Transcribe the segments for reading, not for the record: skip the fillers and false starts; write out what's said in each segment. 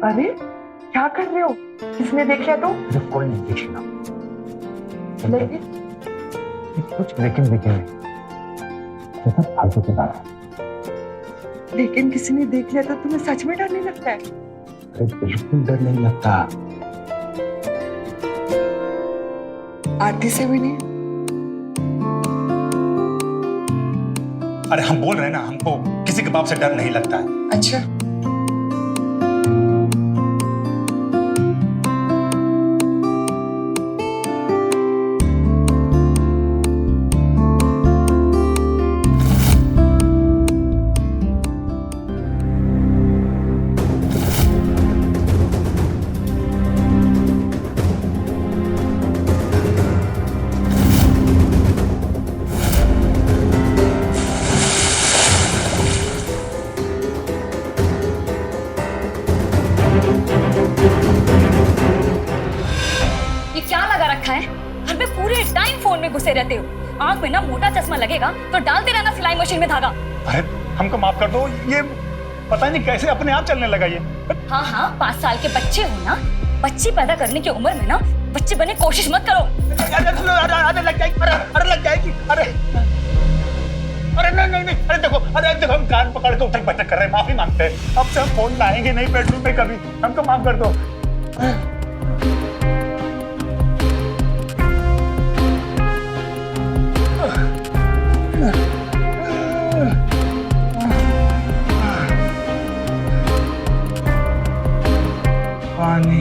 अरे क्या कर रहे हो? किसने देख लिया तो? मुझे कोई नहीं देखना। लेकिन कुछ लेकिन नहीं, फालतू की बात है। लेकिन किसी ने देख लिया तो तुम्हें सच में डर नहीं लगता है? अरे बिल्कुल डर नहीं लगता। आरती से भी नहीं? अरे हम बोल रहे हैं ना, हमको किसी के बाप से डर नहीं लगता है। अच्छा, ये क्या लगा रखा है? घर में पूरे टाइम फोन में घुसे रहते हो। आंख में ना मोटा चश्मा लगेगा तो डालते रहना सिलाई मशीन में धागा। अरे हमको माफ कर दो, ये पता नहीं कैसे अपने आप चलने लगा ये। हाँ हाँ, 5 साल के बच्चे हो ना, बच्ची पैदा करने की उम्र में ना बच्चे बनने की कोशिश मत करो। अरे लग जाएगी, अरे लग जाएगी, अरे अरे नहीं, अरे देखो हम कान पकड़ के उठक बैठक कर रहे हैं, माफी मांगते हैं। अब से हम फोन लाएंगे नहीं बेडरूम में कभी, हमको माफ कर दो। पानी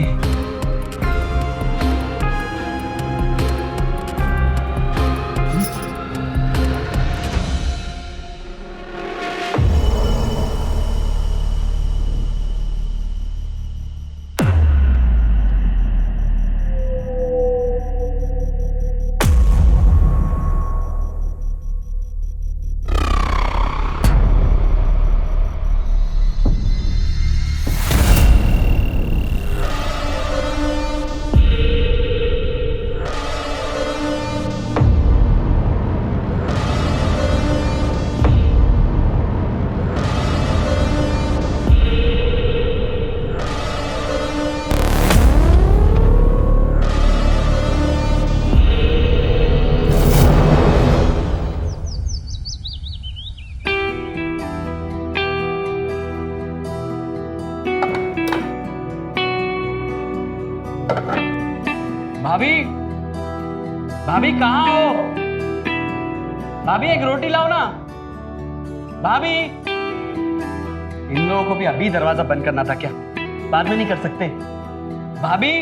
भाभी, भाभी कहाँ हो? भाभी एक रोटी लाओ ना। भाभी, इन लोगों को भी अभी दरवाजा बंद करना था क्या? बाद में नहीं कर सकते? भाभी,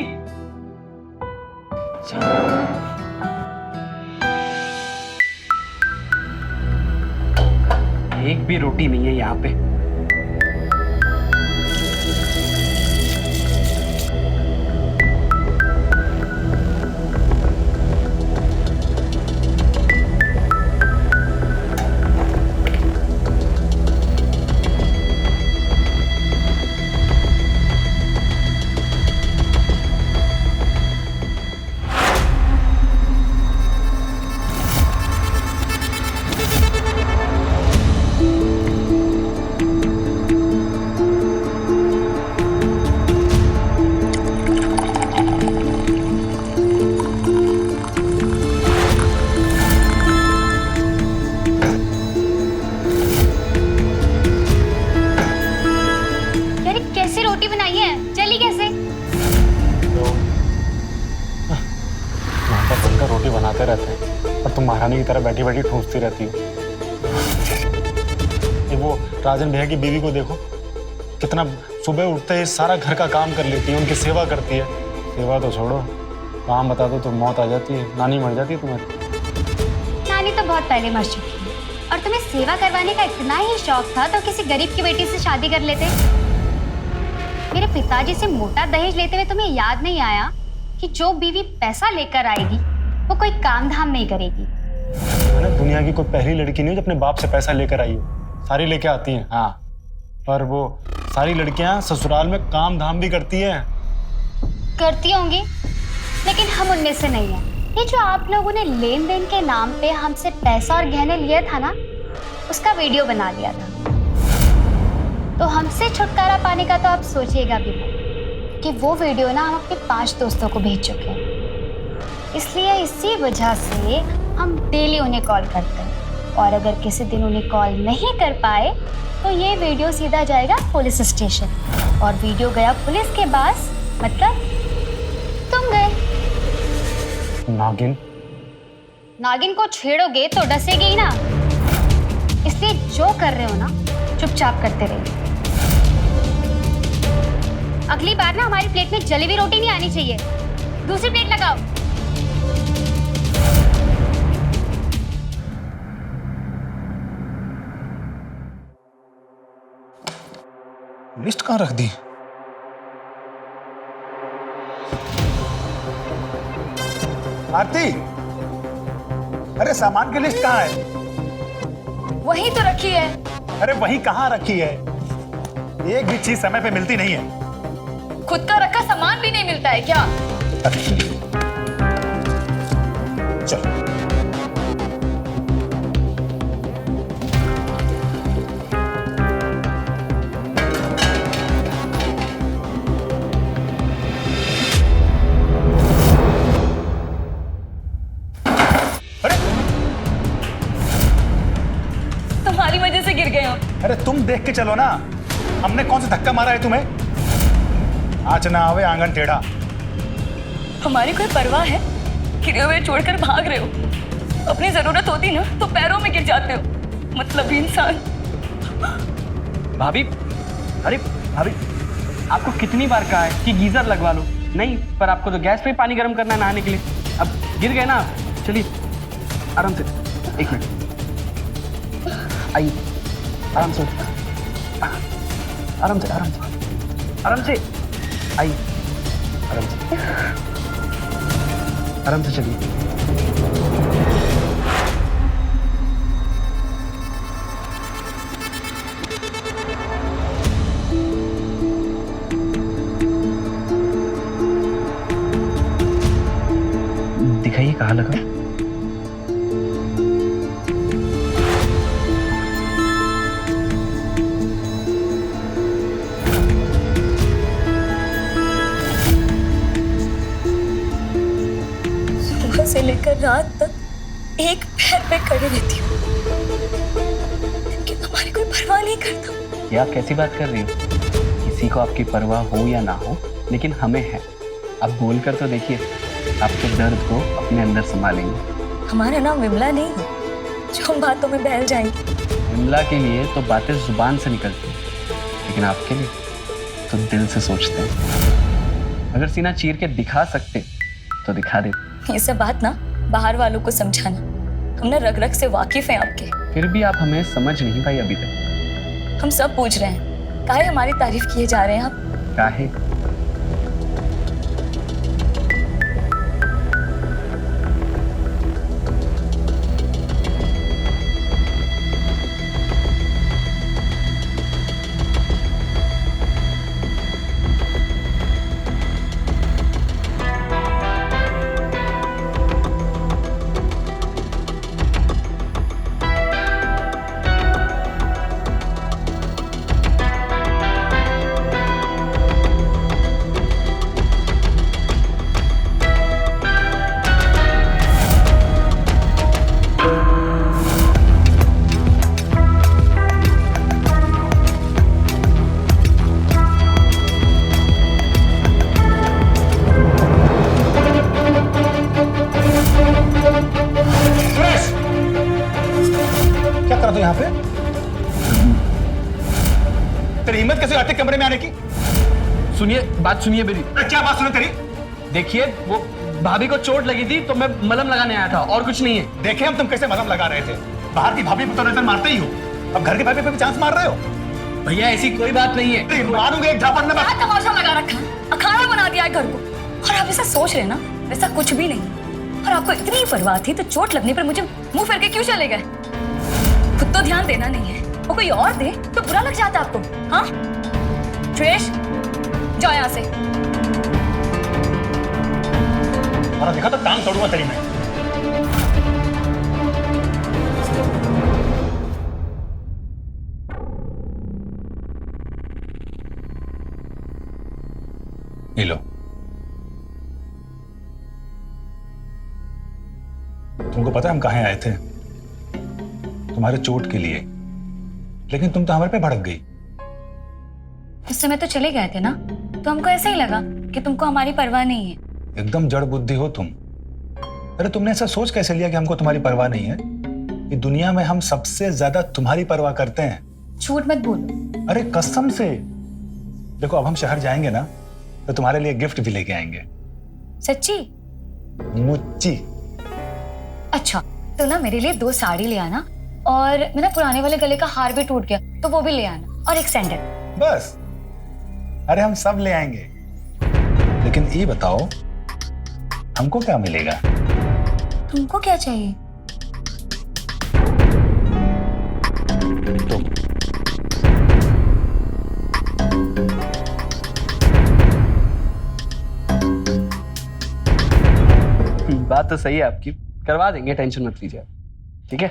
एक भी रोटी नहीं है यहाँ पे। रोटी बनाई है, चली कैसे? माता बनकर रोटी बनाते रहते हैं और तुम महारानी की तरह बैठी बैठी ठूंसती रहती हो। ये वो राजन भैया की बीवी को देखो, कितना सुबह उठते ही सारा घर का काम कर लेती है, उनकी सेवा करती है। सेवा तो छोड़ो, काम बता दो तो मौत आ जाती है, नानी मर जाती है तुम्हारी। नानी तो बहुत पहले मर चुकी है, और तुम्हें सेवा करवाने का इतना ही शौक था तो किसी गरीब की बेटी से शादी कर लेते। मेरे पिताजी से मोटा दहेज लेते हुए तुम्हें याद नहीं आया कि जो बीवी पैसा लेकर आएगी वो कोई काम धाम नहीं करेगी। अरे दुनिया की कोई पहली लड़की नहीं जो अपने बाप से पैसा लेकर आई हो, सारी लेके आती हैं। हाँ, पर वो सारी लड़कियां ससुराल में काम धाम भी करती हैं। करती होंगी, लेकिन हम उनमें से नहीं है। ये जो आप लोगों ने लेन देन के नाम पे हमसे पैसा और गहने लिया था ना, उसका वीडियो बना लिया था, तो हमसे छुटकारा पाने का तो आप सोचिएगा भी नहीं। कि वो वीडियो ना हम अपने 5 दोस्तों को भेज चुके हैं, इसलिए इसी वजह से हम डेली उन्हें कॉल करते हैं। और अगर किसी दिन उन्हें कॉल नहीं कर पाए तो ये वीडियो सीधा जाएगा पुलिस स्टेशन, और वीडियो गया पुलिस के पास मतलब तुम गए। नागिन? नागिन को छेड़ोगे तो डसेगी ही ना, इसलिए जो कर रहे हो ना चुपचाप करते रहिए। अगली बार ना हमारी प्लेट में जली हुई रोटी नहीं आनी चाहिए, दूसरी प्लेट लगाओ। लिस्ट कहाँ रख दी? आरती, अरे सामान की लिस्ट कहाँ है? वही तो रखी है। अरे वही कहाँ रखी है? एक भी चीज समय पे मिलती नहीं है। खुद का रखा सामान भी नहीं मिलता है क्या? चल तुम्हारी वजह से गिर गए हो। अरे तुम देख के चलो ना, हमने कौन सा धक्का मारा है तुम्हें? आज ना आवे आंगन टेढ़ा। हमारी कोई परवाह है? गिरे हुए छोड़कर भाग रहे हो। अपनी जरूरत होती ना तो पैरों में गिर जाते हो। मतलब इंसान। भाभी, अरे भाभी, आपको कितनी बार कहा है कि गीजर लगवा लो? नहीं, पर आपको तो गैस पे ही पानी गर्म करना है नहाने के लिए। अब गिर गए ना, चलिए आराम से, 1 मिनट, आइए आराम से, आराम से, आराम से, आराम से, आइए आराम से, आराम से चलिए। दिखाइए कहाँ लगा? सुबह से लेकर रात तक एक पैर पे खड़ी रहती हूँ, लेकिन हमारी कोई परवाह नहीं करता। ये आप कैसी बात कर रही हो? किसी को आपकी परवाह हो या ना हो, लेकिन हमें है। आप बोल कर तो देखिए, आपके दर्द को अपने अंदर संभालेंगे। हमारा नाम विमला नहीं है जो हम बातों में बहल जाएंगे। विमला के लिए तो बातें जुबान से निकलती हैं, लेकिन आपके लिए तो दिल से सोचते हैं। अगर सीना चीर के दिखा सकते तो दिखा दे। ये सब बात ना बाहर वालों को समझाना, हम ना रग रग से वाकिफ हैं आपके। फिर भी आप हमें समझ नहीं पाई अभी तक। हम सब पूछ रहे हैं, काहे हमारी तारीफ किए जा रहे हैं आप? काहे? तो यहाँ पे तेरी हिम्मत कैसे आती कमरे में आने की? सुनिए, बात सुनिए मेरी। क्या बात सुनो तेरी? देखिए, वो भाभी को चोट लगी थी तो मैं मलहम लगाने आया था, और कुछ नहीं है। देखे हम तुम कैसे मलहम लगा रहे थे। बाहर की भाभी को तो नजर मारते ही हो, अब घर की भाभी पे भी चांस मार रहे हो। भैया ऐसी कोई बात नहीं है। मारूंगा एक झापड़ में। क्या तमाशा लगा रखा है? अखाड़ा बना दिया है घर को। और आप ऐसा सोच रहे हैं ना, वैसा कुछ भी नहीं। और आपको इतनी परवाह थी तो चोट लगने पर मुझे मुंह फेर के क्यों चले गए? खुद तो ध्यान देना नहीं है, वो कोई और दे तो बुरा लग जाता आपको। हाँ ट्रेश, जाओ यहाँ से। और देखा तो टांग तोड़ूंगा तेरी मैं। ये लो। तुमको पता है हम कहाँ आए थे? तुम्हारे चोट के लिए, लेकिन तुम तो हमारे पे भड़क गई। उस समय तो चले गए थे ना, तो हमको ऐसा ही लगा कि तुमको हमारी परवाह नहीं है। एकदम जड़ बुद्धि हो तुम। अरे तुमने ऐसा सोच कैसे लिया कि हमको तुम्हारी परवाह नहीं है? ये दुनिया में हम सबसे ज्यादा तुम्हारी परवाह करते हैं। झूठ मत बोलो। अरे कसम से। देखो अब हम शहर जाएंगे ना, तो तुम्हारे लिए गिफ्ट भी लेके आएंगे। सच्ची? मुच्ची। अच्छा, तो ना मेरे लिए 2 साड़ी ले आना, और मेरा पुराने वाले गले का हार भी टूट गया तो वो भी ले आना, और एक सैंडल। बस? अरे हम सब ले आएंगे, लेकिन ये बताओ हमको क्या मिलेगा? तुमको क्या चाहिए? तो बात तो सही है आपकी, करवा देंगे, टेंशन मत लीजिए आप। ठीक है,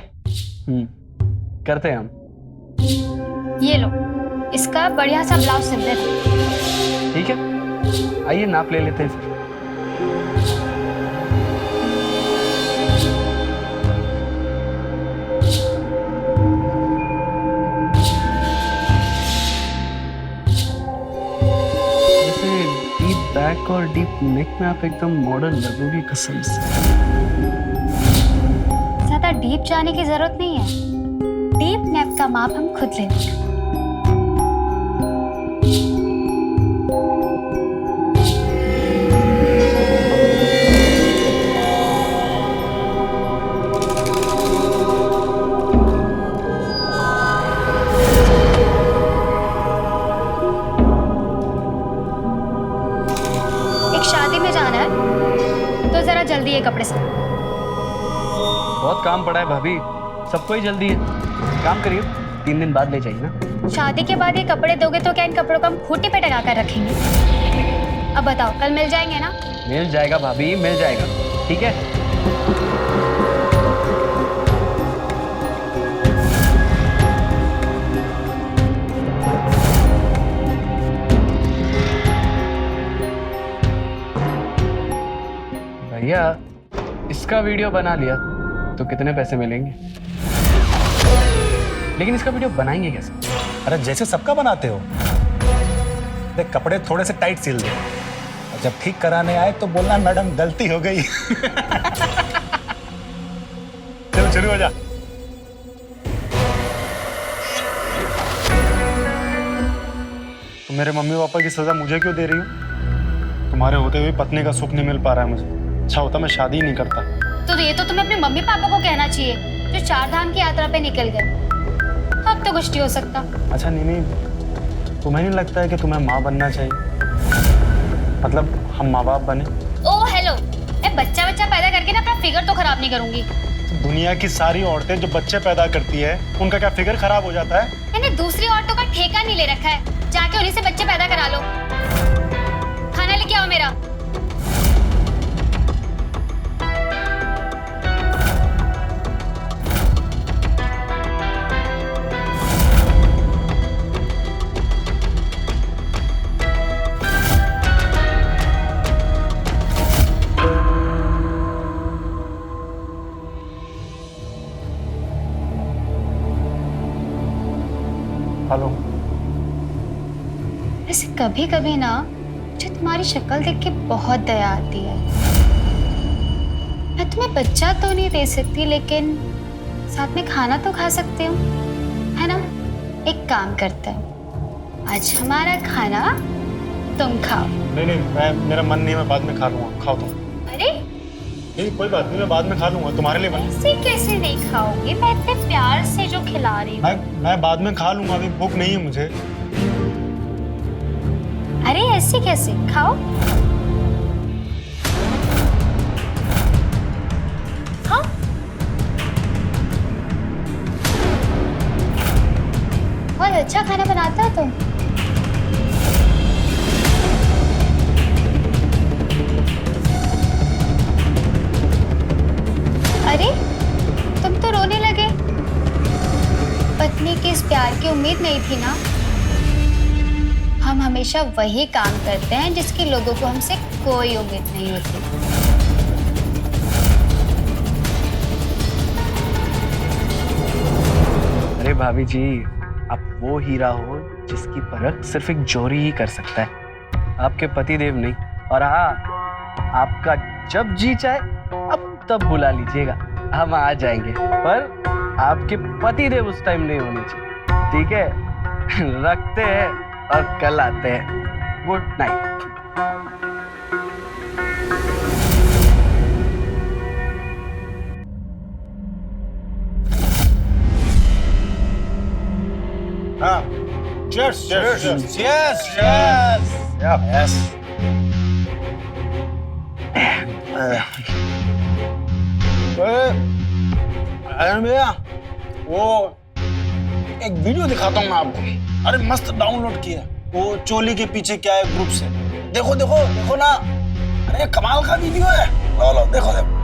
करते हैं हम। ये लो, इसका बढ़िया सा ब्लाउज सिल दे। ठीक है, आइए नाप ले लेते हैं फिर। वैसे डीप बैक और डीप नेक में आप एकदम मॉडर्न लगोगी, कसम से। ज्यादा डीप जाने की जरूरत नहीं है, डीप नेक का माप हम खुद ले लेंगे। एक शादी में जाना है, तो जरा जल्दी ये कपड़े सब। बहुत काम पड़ा है भाभी, सबको ही जल्दी है। काम करिए, 3 दिन बाद ले जाइए ना। शादी के बाद ये कपड़े दोगे तो क्या इन कपड़ों को हम खूंटी पे टका कर रखेंगे? अब बताओ, कल मिल जाएंगे ना? मिल जाएगा भाभी, मिल जाएगा। ठीक है, भैया इसका वीडियो बना लिया तो कितने पैसे मिलेंगे? लेकिन इसका वीडियो बनाएंगे कैसे? अरे जैसे सबका बनाते हो। देख कपड़े थोड़े से टाइट सिल दो, और जब ठीक कराने आए तो बोलना मैडम गलती हो गई। चलो शुरू हो जा। तो मेरे मम्मी पापा की सजा मुझे क्यों दे रही हो? तुम्हारे होते हुए पत्नी का सुख नहीं मिल पा रहा है मुझे। अच्छा होता मैं शादी ही नहीं करता। तो ये तो तुम्हें अपने मम्मी पापा को कहना चाहिए, जो 4 धाम की यात्रा पे निकल गए। अब तो कुछ नहीं हो सकता। अच्छा नीनी, तुम्हें नहीं लगता है कि तुम्हें माँ बनना चाहिए? मतलब हम माँ बाप बने। ओ हेलो, मैं बच्चा पैदा करके ना अपना फिगर तो खराब नहीं करूंगी। दुनिया की सारी औरतें जो बच्चे पैदा करती है उनका क्या फिगर खराब हो जाता है? मैंने दूसरी औरतों का ठेका नहीं ले रखा है, जाके उन्हीं से बच्चे पैदा करा लो। खाना लेके आओ मेरा। हेलो। ऐसे कभी कभी ना मुझे तुम्हारी शक्ल देख के बहुत दया आती है। मैं तुम्हें बच्चा तो नहीं दे सकती, लेकिन साथ में खाना तो खा सकती हूँ, है ना? एक काम करते हैं, आज हमारा खाना तुम खाओ। नहीं, मेरा मन नहीं है, मैं बाद में खा लूंगा। खाओ तुम। अरे नहीं कोई बात नहीं, मैं बाद में खा लूंगा, तुम्हारे लिए बना। ऐसे कैसे नहीं खाओगे? मैं इतने प्यार से जो खिला रही हूँ। मैं बाद में खा लूंगा, अभी भूख नहीं है मुझे। अरे ऐसे कैसे? खाओ खाओ। बहुत अच्छा खाना बनाता है तुम। अरे तुम तो रोने लगे। पत्नी के इस प्यार की उम्मीद नहीं थी ना? हम हमेशा वही काम करते हैं जिसकी लोगों को हमसे कोई उम्मीद नहीं होती। अरे भाभी जी, आप वो हीरा हो जिसकी परख सिर्फ एक जोरी ही कर सकता है, आपके पतिदेव नहीं। और हाँ, आपका जब जी चाहे अब तब बुला लीजिएगा, हम आ जाएंगे। पर आपके पतिदेव उस टाइम नहीं होने चाहिए, ठीक है? रखते हैं और कल आते हैं। Good night. हाँ, cheers, cheers, cheers, yes, yes, yes. अरे भैया, वो एक वीडियो दिखाता हूँ मैं आपको। अरे मस्त डाउनलोड किया, वो चोली के पीछे क्या है ग्रुप से। देखो देखो देखो ना, अरे कमाल का वीडियो है। लो लो देखो देखो,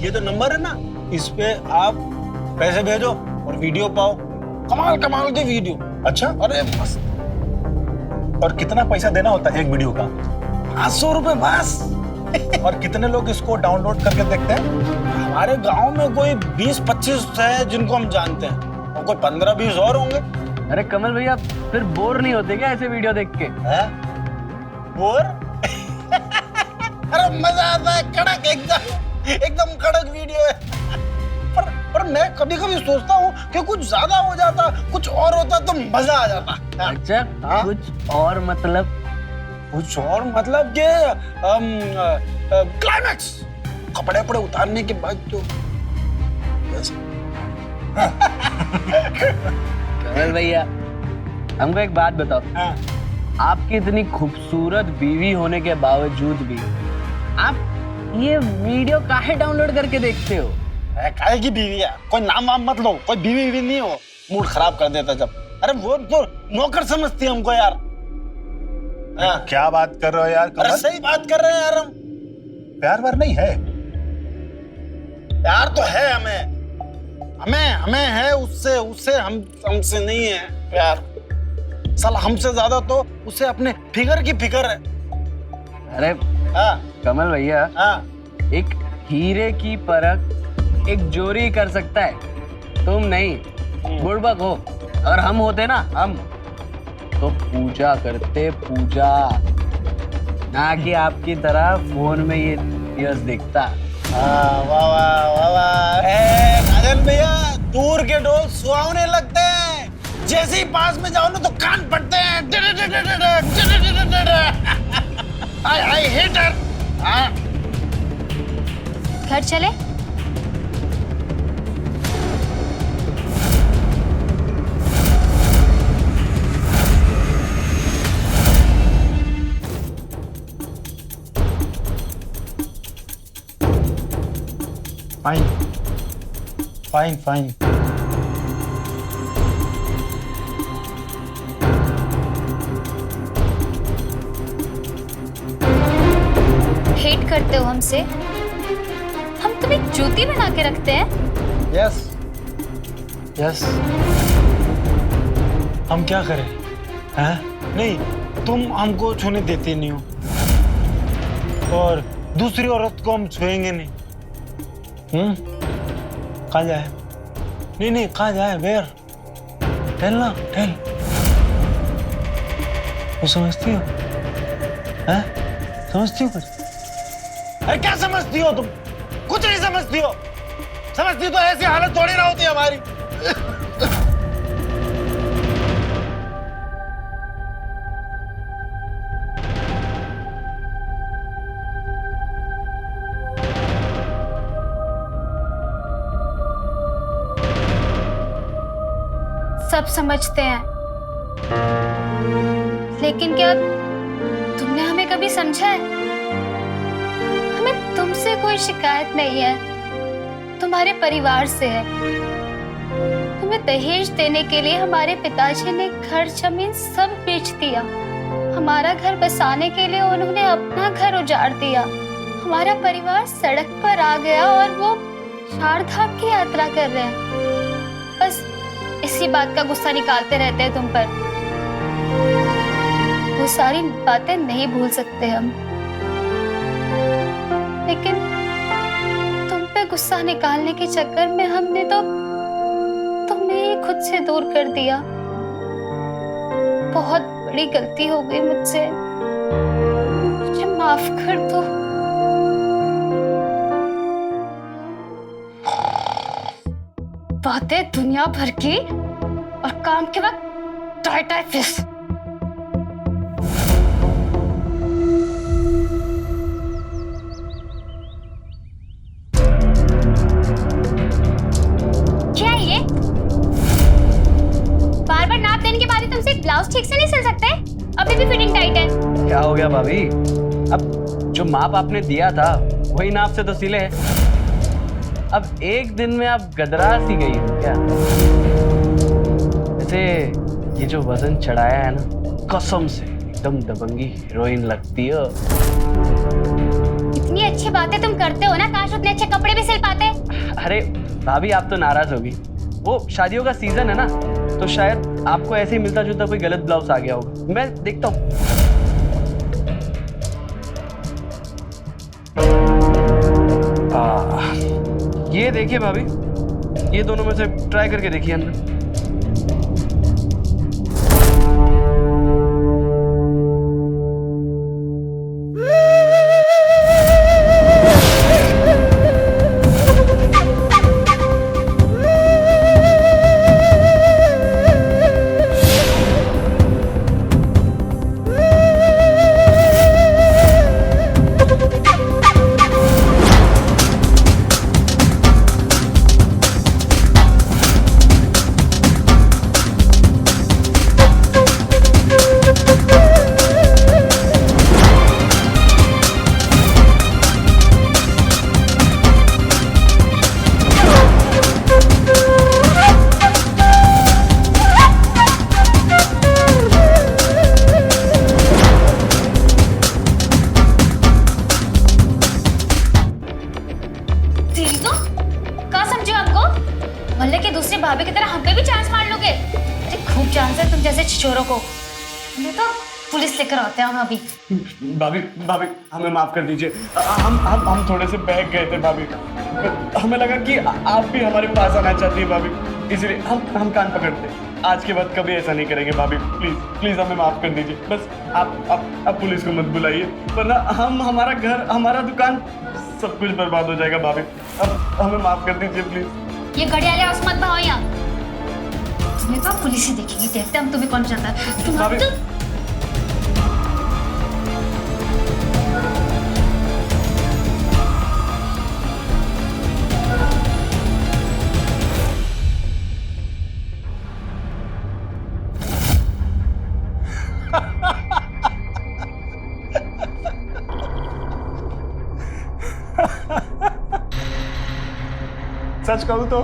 ये तो नंबर है ना, इस पे आप पैसे भेजो और वीडियो पाओ। कमाल कमाल के वीडियो। अच्छा, अरे मस्त। और कितना पैसा देना होता है एक वीडियो का? 500 रुपए बस। और कितने लोग इसको डाउनलोड करके देखते हैं? हमारे गांव में कोई 20-25 है जिनको हम जानते हैं, और कोई 15-20 और होंगे। अरे कमल भैया, फिर बोर नहीं होते क्या ऐसे वीडियो देख के? हैं? बोर? अरे मजा आता है, कड़क एकदम एकदम कड़क वीडियो है। पर मैं कभी कभी सोचता हूँ कि कुछ ज्यादा हो जाता, कुछ और होता तो मजा आ जाता। अच्छा, हाँ? कुछ और मतलब? कुछ और मतलब कि क्लाइमैक्स, कपड़े वपड़े उतारने के बाद तो कमल भैया, हमको एक बात बताओ। हाँ। आपकी इतनी खूबसूरत बीवी होने के बावजूद भी आप ये वीडियो काहे डाउनलोड करके देखते हो? काहे की बीवी है? कोई नाम वाम मत लो, कोई बीवी भी नहीं हो, मूड खराब कर देता जब। अरे वो तो नौकर समझती है हमको यार। हाँ। क्या बात कर रहे हो यार अरे कमल? सही बात कर रहे हैं यार हम। प्यार वार नहीं है? प्यार तो है हमें, हमें हमें है उससे, उससे हमसे नहीं है प्यार। साला हमसे ज्यादा तो उसे अपने फिगर की फिकर है। अरे हाँ कमल भैया, हाँ। एक हीरे की परख एक जोरी कर सकता है, तुम नहीं। बुड़बक हो, और हम होते ना, हम तो पूजा करते, पूजा, ना कि आपकी तरह फोन में ये वीडियोस देखता। वाह वाह वाह वाह। राजन भैया, दूर के ढोल सुहावने लगते हैं, जैसे ही पास में जाओ ना तो कान फटते हैं। I hate her। हाँ। घर चले? Fine fine fine. हेट करते हो हमसे? हम तुम्हें जूती बना के रखते हैं? Yes yes. हम क्या करें? हैं? नहीं, तुम हमको छूने देते नहीं हो, और दूसरी औरत को हम छुएंगे नहीं। कहाँ जाए? नहीं नहीं, कहाँ जाए? वेयर? टेल ना, टेल। वो समझती हो? हैं? समझती हो कुछ? अरे क्या समझती हो तुम? कुछ नहीं समझती हो। समझती तो ऐसी हालत थोड़ी ना होती हमारी। सब समझते हैं, लेकिन क्या तुमने हमें कभी समझा है? हमें तुमसे कोई शिकायत नहीं है, तुम्हारे परिवार से है। तुम्हें दहेज देने के लिए हमारे पिताजी ने घर जमीन सब बेच दिया। हमारा घर बसाने के लिए उन्होंने अपना घर उजाड़ दिया। हमारा परिवार सड़क पर आ गया और वो 4 धाम की यात्रा कर रहे हैं। बस इसी बात का गुस्सा निकालते रहते हैं तुम पर। सारी बातें नहीं भूल सकते हम, लेकिन तुम पे गुस्सा निकालने के चक्कर में हमने तो तुम्हें ही खुद से दूर कर दिया। बहुत बड़ी गलती हो गई मुझसे, मुझे माफ कर दो। बातें दुनिया भर की और काम के वक्त टाई टाई फिश। क्या है ये? बार बार नाप देने के बाद ही तुमसे एक ब्लाउज ठीक से नहीं सिल सकते? अभी भी फिटिंग टाइट है। क्या हो गया भाभी? अब जो माप आपने दिया था वही नाप से तो सिले। अब एक दिन में आप गदरा सी गई हो क्या? वैसे ये जो वजन चढ़ाया है ना, कसम से एकदम दबंगी हीरोइन लगती है। इतनी अच्छी बातें तुम करते हो ना, काश उतने अच्छे कपड़े भी सिल पाते। अरे भाभी आप तो नाराज होगी, वो शादियों का सीजन है ना, तो शायद आपको ऐसे ही मिलता जुलता कोई गलत ब्लाउज आ गया होगा। मैं देखता हूँ। ये देखिए भाभी, ये दोनों में से ट्राई करके देखिए अंदर। मोहल्ले की दूसरी भाभी की तरह हम पे भी चांस मार लोगे? अरे खूब चांस है तुम जैसे छिछोरों को। हमें तो पुलिस लेकर आते हैं हम अभी। भाभी भाभी हमें माफ कर दीजिए, हम थोड़े से बहक गए थे भाभी। हमें लगा कि आप भी हमारे पास आना चाहती है भाभी, इसलिए हम कान पकड़ते। आज के बाद कभी ऐसा नहीं करेंगे भाभी, प्लीज प्लीज हमें माफ कर दीजिए। बस आप पुलिस को मत बुलाइए, वरना हमारा घर, हमारा दुकान, सब कुछ बर्बाद हो जाएगा भाभी। अब हमें माफ कर दीजिए प्लीज। ये घड़ियाले उस मत भाओ यहाँ। तुम्हें तो पुलिस ही देखेंगे, देखते हम तुम्हें कौन चाहता है। भाभी सच कहूं तो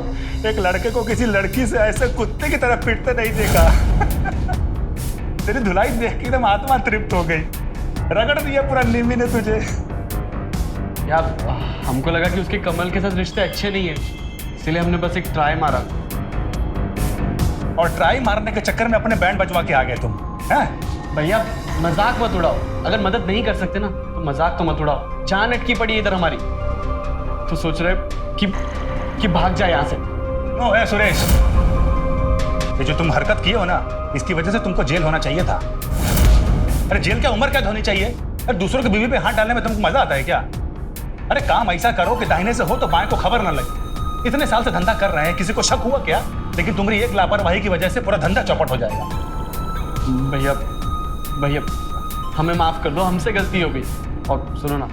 एक लड़के को किसी लड़की से ऐसे कुत्ते की तरह पीटते नहीं देखा। तेरी धुलाई देख के एकदम आत्मा तृप्त हो गई। रगड़ दिया पूरा निमी ने तुझे। यार हमको लगा कि उसके कमल के साथ रिश्ते अच्छे नहीं है, इसलिए हमने बस एक ट्राई मारा। और ट्राई मारने के चक्कर में अपने बैंड बजवा के आ गए तुम, हैं? भैया मजाक मत उड़ाओ, अगर मदद नहीं कर सकते ना तो मजाक तो मत उड़ाओ। जान अटकी पड़ी इधर हमारी, तो सोच रहे कि भाग जाए यहाँ से। नो है सुरेश, ये जो तुम हरकत किए हो ना, इसकी वजह से तुमको जेल होना चाहिए था। अरे जेल क्या उम्र कैद होनी चाहिए? अरे दूसरों की बीवी पे हाथ डालने में तुमको मजा आता है क्या? अरे काम ऐसा करो कि दाहिने से हो तो बाएं को खबर ना लगे। इतने साल से धंधा कर रहे हैं, किसी को शक हुआ क्या? लेकिन तुम्हारी एक लापरवाही की वजह से पूरा धंधा चौपट हो जाएगा। भैया हमें माफ कर दो, हमसे गलती हो गई। और सुनो ना,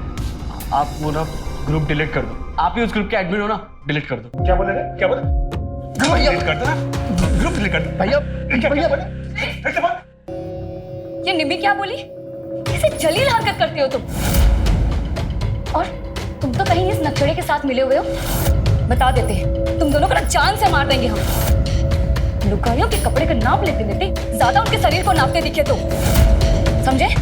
आप वो ना ग्रुप डिलीट कर दो। आप ही उस ग्रुप के एडमिन हो ना, डिलीट कर दो। क्या बोले रे? क्या बोले? ग्रुप डिलीट कर दो ना, ग्रुप डिलीट कर दो। भैया क्या बोले? फिर से बोल। ये निमी क्या बोली? कैसे जलील हरकत करते हो तुम? और तुम तो कहीं इस नक्शड़े के साथ मिले हुए हो। बता देते हैं, तुम दोनों को ना जान से मार देंगे हम। लुगाइयों के कपड़े का नाप लेते लेते ज्यादा उनके शरीर को नापते दिखे तो, समझे?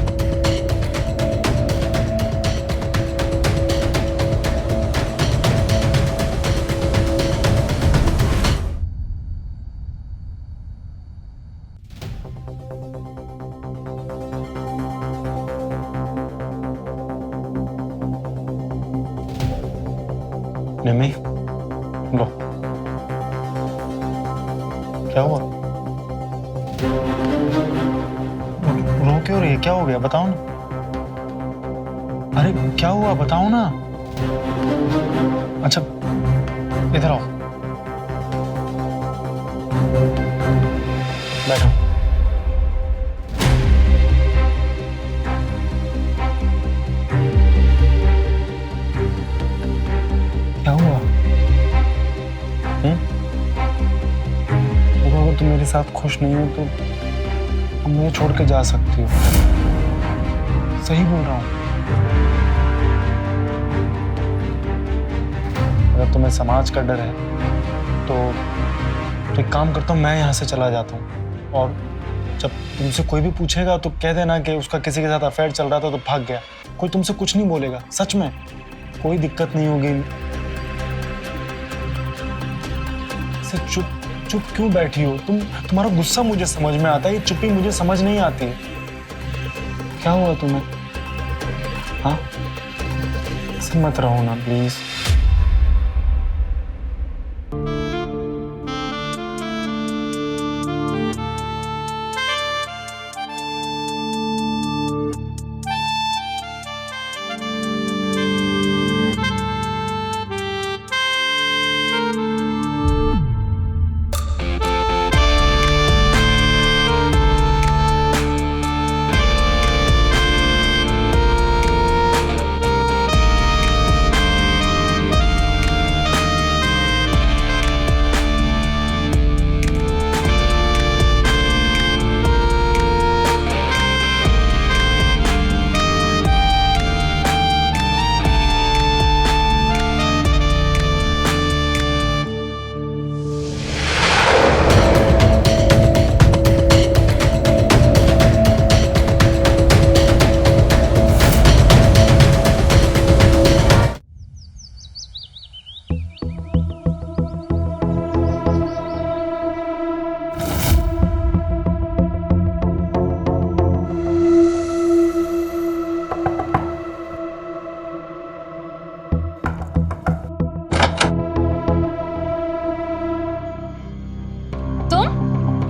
निम्मी, लो। क्या हुआ? रो क्यों रही है? क्या हो गया? बताओ ना। अरे क्या हुआ? बताओ ना। अच्छा इधर आओ, बैठो। क्या हुआ? देखो, अगर तुम मेरे साथ खुश नहीं हो तो तुम मुझे छोड़ के जा सकती हो। सही बोल रहा हूँ। अगर तुम्हें समाज का डर है तो एक काम करता हूँ, मैं यहाँ से चला जाता हूँ। और जब तुमसे कोई भी पूछेगा तो कह देना कि उसका किसी के साथ अफेयर चल रहा था तो भाग गया। कोई तुमसे कुछ नहीं बोलेगा, सच में कोई दिक्कत नहीं होगी। चुप चुप क्यों बैठी हो तुम? तुम्हारा गुस्सा मुझे समझ में आता है, ये चुप्पी मुझे समझ नहीं आती। क्या हुआ तुम्हें? हाँ, ऐसे मत रहो ना प्लीज।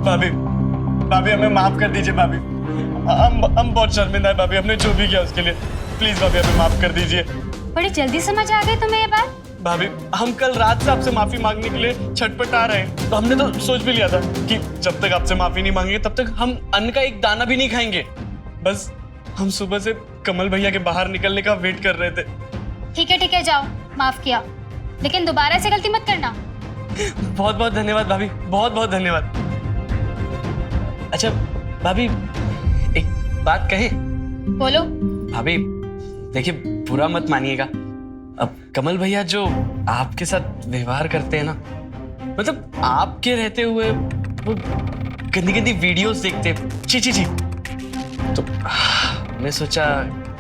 भाभी, भाभी हमें माफ कर दीजिए भाभी। हम बहुत शर्मिंदा है भाभी, हमने जो भी किया उसके लिए। प्लीज भाभी हमें माफ कर दीजिए। बड़ी जल्दी समझ आ गई तुम्हें ये बात? भाभी हम कल रात से आपसे माफी मांगने के लिए छटपटा रहे हैं, तो हमने तो सोच भी लिया था कि जब तक आपसे माफी नहीं मांगेंगे तब तक हम अन्न का एक दाना भी नहीं खाएंगे। बस हम सुबह से कमल भैया के बाहर निकलने का वेट कर रहे थे। ठीक है जाओ, माफ किया, लेकिन दोबारा से गलती मत करना। बहुत बहुत धन्यवाद भाभी, बहुत बहुत धन्यवाद। अच्छा भाभी, एक बात कहे? बोलो। भाभी देखिए, बुरा मत मानिएगा, अब कमल भैया जो आपके साथ व्यवहार करते हैं ना, मतलब आपके रहते हुए वो गंदी गंदी वीडियोस देखते, ची ची ची, तो मैं सोचा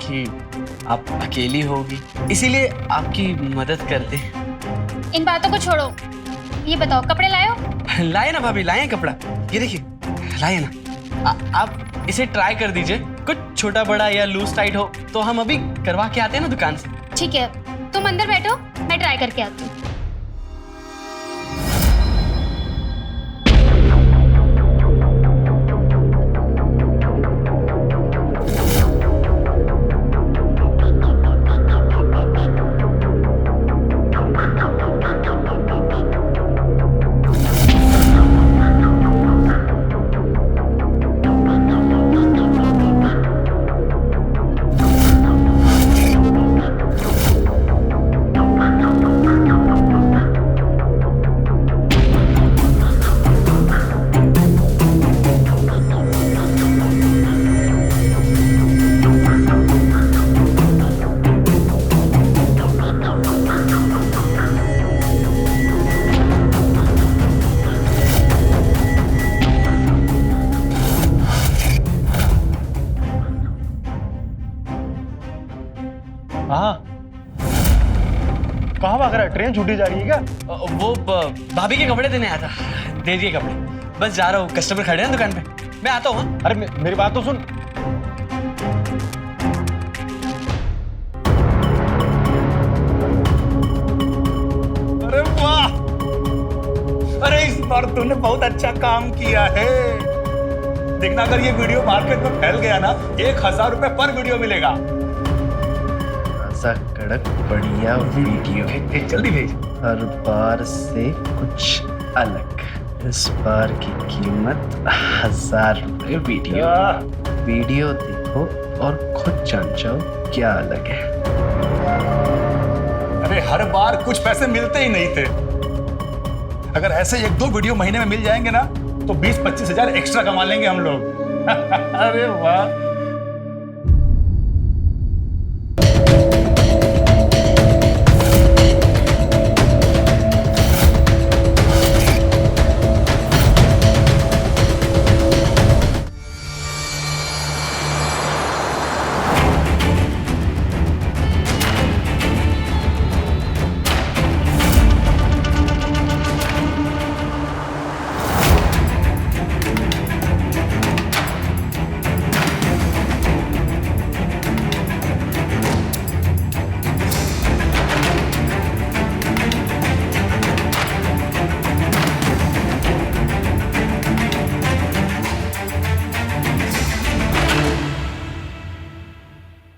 कि आप अकेली होगी इसीलिए आपकी मदद करते। इन बातों को छोड़ो, ये बताओ कपड़े लायो? लाए ना भाभी, लाए कपड़ा, ये देखिए लाए ना। आप इसे ट्राई कर दीजिए, कुछ छोटा बड़ा या लूज टाइट हो तो हम अभी करवा के आते हैं ना दुकान से। ठीक है, तुम अंदर बैठो, मैं ट्राई करके आती हूँ। हाँ, कहाँ भाग रहा है? ट्रेन छूटी जा रही है क्या? वो भाभी के कपड़े देने आया था, दे दिए कपड़े, बस जा रहा हूँ, कस्टमर खड़े हैं दुकान पे, मैं आता हूँ। अरे मेरी बात तो सुन। बार तूने बहुत अच्छा काम किया है। देखना अगर ये वीडियो मार्केट में फैल गया ना, 1000 रुपए पर वीडियो मिलेगा। ताजा कड़क बढ़िया वीडियो, जल्दी भेज। हर बार से कुछ अलग। इस बार की कीमत 1000 रुपए वीडियो। वीडियो देखो और खुद जान जाओ क्या अलग है। अरे हर बार कुछ पैसे मिलते ही नहीं थे। अगर ऐसे 1-2 वीडियो महीने में मिल जाएंगे ना तो 20-25 हजार एक्स्ट्रा कमा लेंगे हम लोग। अरे वाह।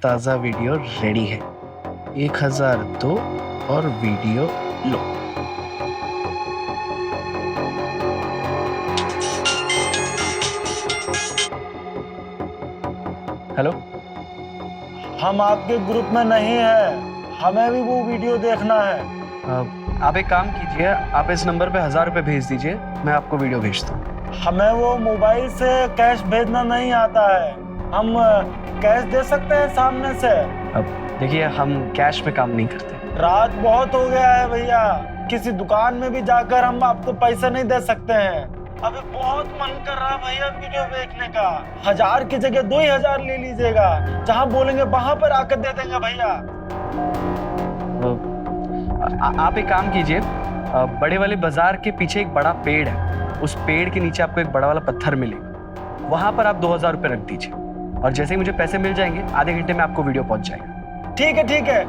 ताजा वीडियो रेडी है। 1000 दो और वीडियो लो। हेलो, हम आपके ग्रुप में नहीं है, हमें भी वो वीडियो देखना है। आप एक काम कीजिए, आप इस नंबर पे 1000 रुपए भेज दीजिए, मैं आपको वीडियो भेजता हूँ। हमें वो मोबाइल से कैश भेजना नहीं आता है, हम कैश दे सकते हैं सामने से। अब देखिए, हम कैश पे काम नहीं करते। रात बहुत हो गया है भैया, किसी दुकान में भी जाकर हम आपको पैसे नहीं दे सकते हैं। अभी बहुत मन कर रहा है भैया वीडियो देखने का। 1000 की जगह 2000 ले लीजिएगा, जहाँ बोलेंगे वहां पर आकर दे देंगे भैया। आप एक काम कीजिए, बड़े वाले बाजार के पीछे एक बड़ा पेड़ है, उस पेड़ के नीचे आपको एक बड़ा वाला पत्थर मिलेगा, वहां पर आप 2000 रुपए रख दीजिए और जैसे ही मुझे पैसे मिल जाएंगे आधे घंटे में आपको वीडियो पहुंच जाएगा। ठीक है ठीक है,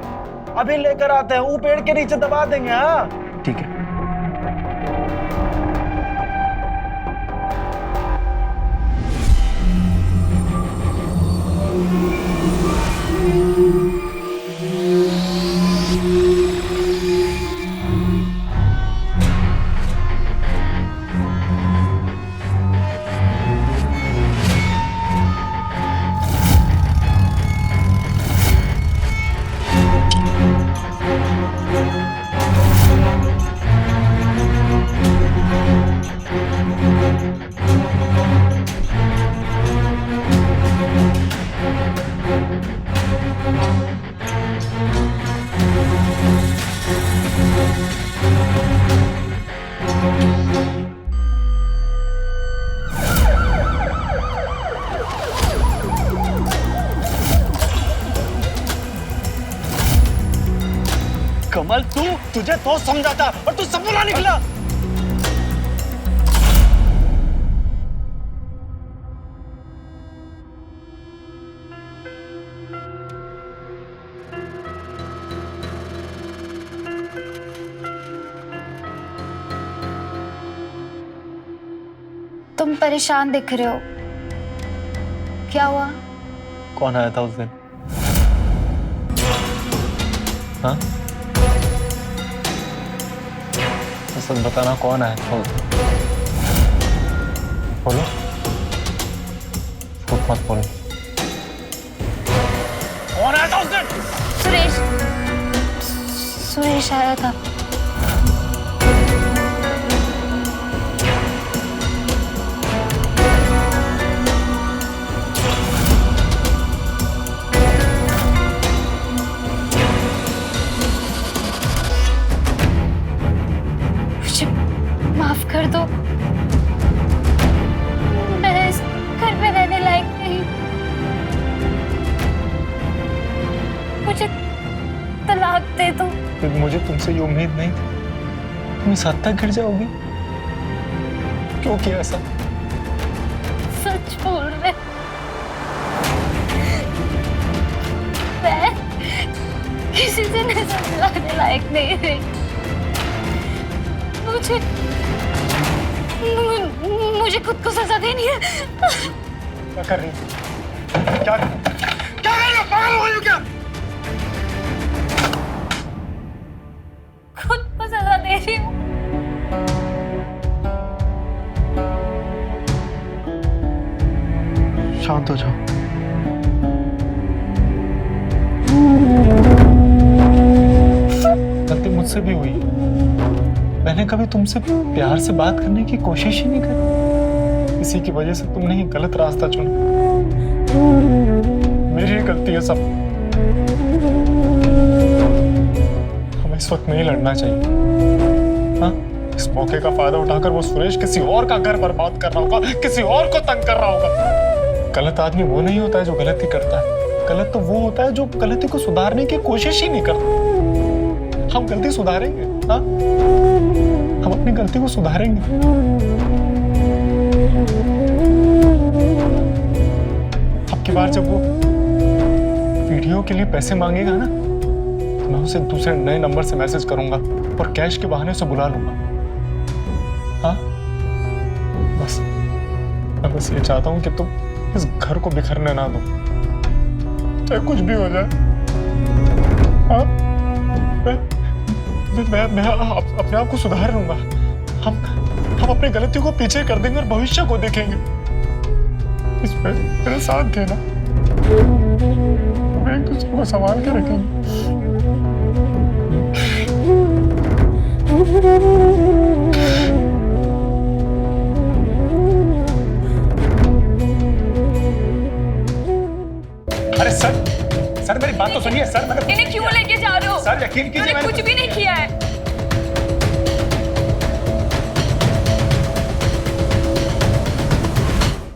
अभी लेकर आते हैं, वो पेड़ के नीचे दबा देंगे। हाँ ठीक है। कमल, तुझे तो समझा था और तू सब बुरा निकला। तुम परेशान दिख रहे हो, क्या हुआ? कौन आया था उस दिन? हाँ, सच बताना, कौन आया था उस दिन? बोलो, झूठ मत बोलो। कौन आया था उस दिन? सुरेश आया था। माफ कर दो, मैं इस घर में रहने लायक नहीं। मुझे तलाक दे दो। मुझे तुमसे ये उम्मीद नहीं थी, तुम इस हद तक गिर जाओगी। क्यों किया ऐसा? सच बोल रहे, मैं किसी से नजर मिलाने लायक नहीं रही। मुझे मुझे खुद को सजा देनी है। क्या कर रही हो? क्या कर रही हो? पागल हो गई हो क्या? खुद को सजा दे रही हूँ। शांत हो जाओ। गलती मुझसे भी हुई। मैंने कभी तुमसे प्यार से बात करने की कोशिश ही नहीं करी। इसी की वजह से तुमने ही गलत रास्ता चुना। मेरी ही गलती है सब। हमें इस वक्त नहीं लड़ना चाहिए। हाँ? इस मौके का फायदा उठाकर वो सुरेश किसी और का घर बर्बाद कर रहा होगा, किसी और को तंग कर रहा होगा। गलत आदमी वो नहीं होता है जो गलती करता है। गलत तो वो होता है जो गलती को सुधारने की कोशिश ही नहीं करता। हम गलती सुधारेंगे। हाँ? हम अपनी गलती को सुधारेंगे। अब की बार जब वो वीडियो के लिए पैसे मांगेगा ना, तो मैं उसे दूसरे नए नंबर से मैसेज करूंगा और कैश के बहाने से बुला लूंगा। हाँ? बस मैं बस ये चाहता हूं कि तुम इस घर को बिखरने ना दो, चाहे कुछ भी हो जाए। हाँ? मैं अपने आप को सुधार लूंगा। हम अपनी गलतियों को पीछे कर देंगे और भविष्य को देखेंगे। इसमें मेरा साथ देना। हम एक दूसरे को संभाल के रखेंगे। अरे सर मेरी बात तो सुनिए सर। इन्हें क्यों लेके जा रहे हो? सर यकीन कीजिए, मैंने कुछ भी नहीं किया है।